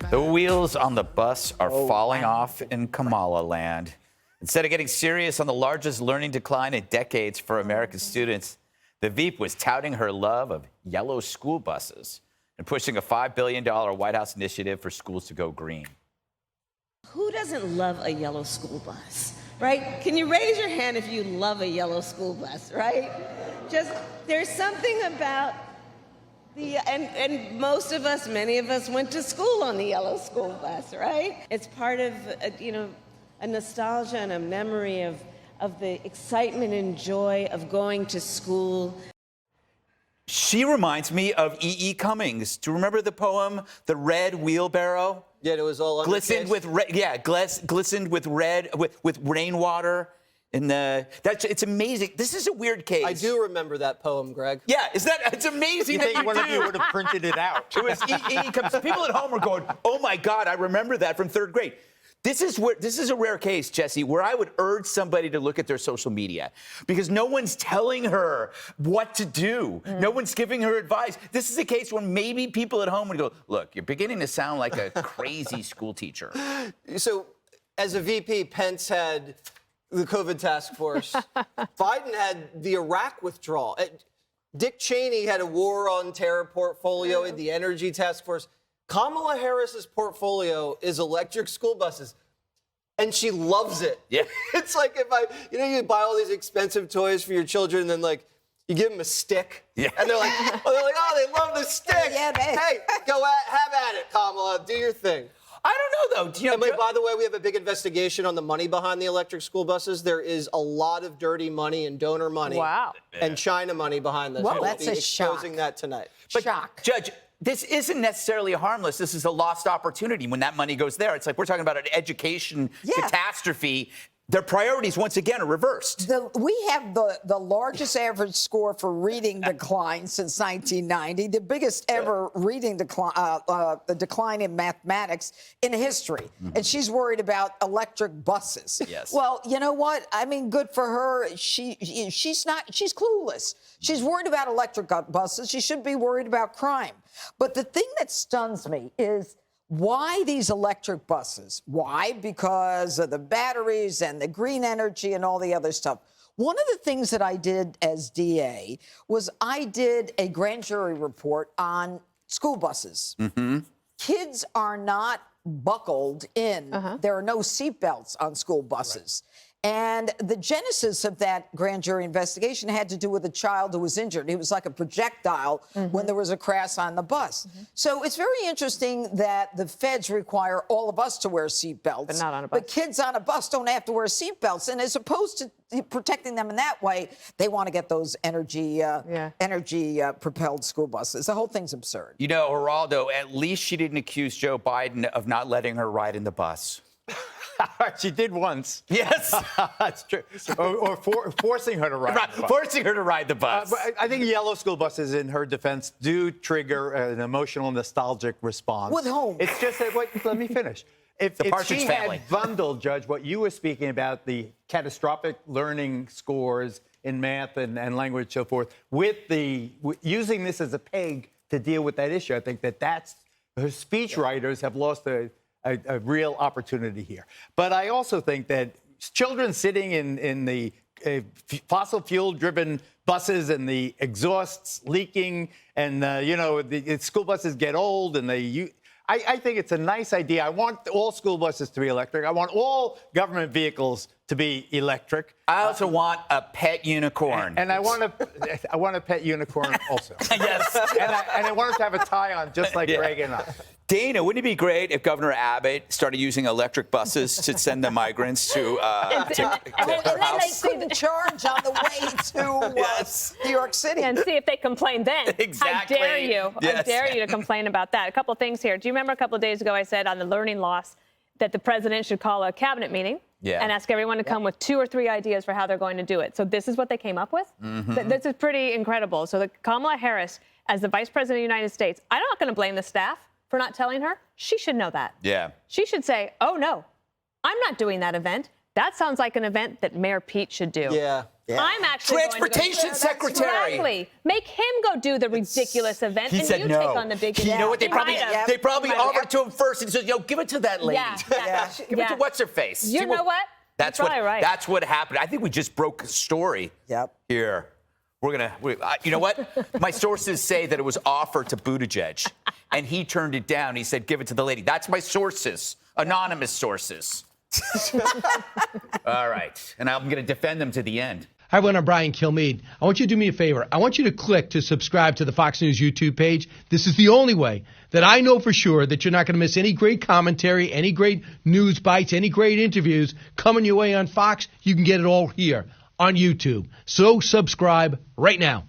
The wheels on the bus are falling off in Kamala land. Instead of getting serious on the largest learning decline in decades for American students, the VP was touting her love of yellow school buses and pushing a $5 billion White House initiative for schools to go green. Who doesn't love a yellow school bus, right? Can you raise your hand if you love a yellow school bus, right? Just, there's something about and most of us, many of us went to school on the yellow school bus, right? It's part of, a nostalgia and a memory of the excitement and joy of going to school. She reminds me of E.E. Cummings. Do you remember the poem, The Red Wheelbarrow? Yeah, it was all glistened with red. Yeah, glistened with red, with rainwater. It's amazing. This is a weird case. I do remember that poem, Greg. Yeah, it's amazing that one of you would have printed it out. It was E.E. Cummings. People at home are going, "Oh my God, I remember that from third grade." This is a rare case, Jesse, where I would urge somebody to look at their social media because no one's telling her what to do. No one's giving her advice. This is a case when maybe people at home would go, "Look, you're beginning to sound like a crazy school teacher." So, as a VP, Pence had the COVID task force. Biden had the Iraq withdrawal. Dick Cheney had a war on terror portfolio in the energy task force. Kamala Harris's portfolio is electric school buses, and she loves it. Yeah. It's like if you buy all these expensive toys for your children, and then you give them a stick, yeah. And they're like, oh, they love the stick. Yeah, hey, have at it, Kamala, do your thing. I don't know, though. And by the way, we have a big investigation on the money behind the electric school buses. There is a lot of dirty money and donor money. Wow. And China money behind this. Well, we'll that's be a shock. exposing that tonight. But, shock. Judge, this isn't necessarily harmless. This is a lost opportunity when that money goes there. It's like we're talking about an education catastrophe. Their priorities, once again, are reversed. We have the largest average score for reading decline since 1990, the biggest ever reading decline, the decline in mathematics in history. And she's worried about electric buses. Yes. Well, you know what? I mean, good for her. She's clueless. She's worried about electric buses. She should be worried about crime. But the thing that stuns me is, why these electric buses? Why? Because of the batteries and the green energy and all the other stuff. One of the things that I did as DA was I did a grand jury report on school buses. Kids are not buckled in. There are no seatbelts on school buses. Right. And the genesis of that grand jury investigation had to do with a child who was injured. He was like a projectile when there was a crash on the bus. So it's very interesting that the feds require all of us to wear seatbelts. But not on a bus. But kids on a bus don't have to wear seatbelts. And as opposed to protecting them in that way, they want to get those energy propelled school buses. The whole thing's absurd. You know, Geraldo, at least she didn't accuse Joe Biden of not letting her ride in the bus. She did once. Yes. That's true. Or forcing her to ride the bus. Forcing her to ride the bus. But I think yellow school buses, in her defense, do trigger an emotional, nostalgic response. With whom? It's just that, let me finish. If Partridge she Family. had bundled, Judge, what you were speaking about, the catastrophic learning scores in math and language, so forth, with using this as a peg to deal with that issue, I think that's her speech writers have lost a real opportunity here. But I also think that children sitting in the fossil fuel-driven buses and the exhausts leaking and, the school buses get old and I think it's a nice idea. I want all school buses to be electric. I want all government vehicles to be electric. I also want a pet unicorn. And I want a pet unicorn also. Yes. And I want it to have a tie on, just like Greg and I. Dana, wouldn't it be great if Governor Abbott started using electric buses to send the migrants to and then they couldn't charge on the way to New York City. And see if they complain then. Exactly. I dare you. Yes. I dare you to complain about that. A couple of things here. Do you remember a couple of days ago I said on the learning loss that the president should call a cabinet meeting and ask everyone to come with 2 or 3 ideas for how they're going to do it? So this is what they came up with? This is pretty incredible. So Kamala Harris, as the Vice President of the United States, I'm not going to blame the staff for not telling her. She should know that. Yeah. She should say, oh, no, I'm not doing that event. That sounds like an event that Mayor Pete should do. Yeah. I'm actually Transportation Secretary. Exactly. Make him go do the ridiculous event, He and said you no. take on the big You event. know what? They He probably might have. they probably He might have. offered to him first and said, give it to that lady. Yeah. Give it to what's her face. You See know what? That's You're what. probably right. That's what happened. I think we just broke a story. Yep. Here. You know what? My sources say that it was offered to Buttigieg, and he turned it down. He said, give it to the lady. That's my sources, anonymous sources. All right. And I'm going to defend them to the end. Hi, everyone. I'm Brian Kilmeade. I want you to do me a favor. I want you to click to subscribe to the Fox News YouTube page. This is the only way that I know for sure that you're not going to miss any great commentary, any great news bites, any great interviews coming your way on Fox. You can get it all here on YouTube. So subscribe right now.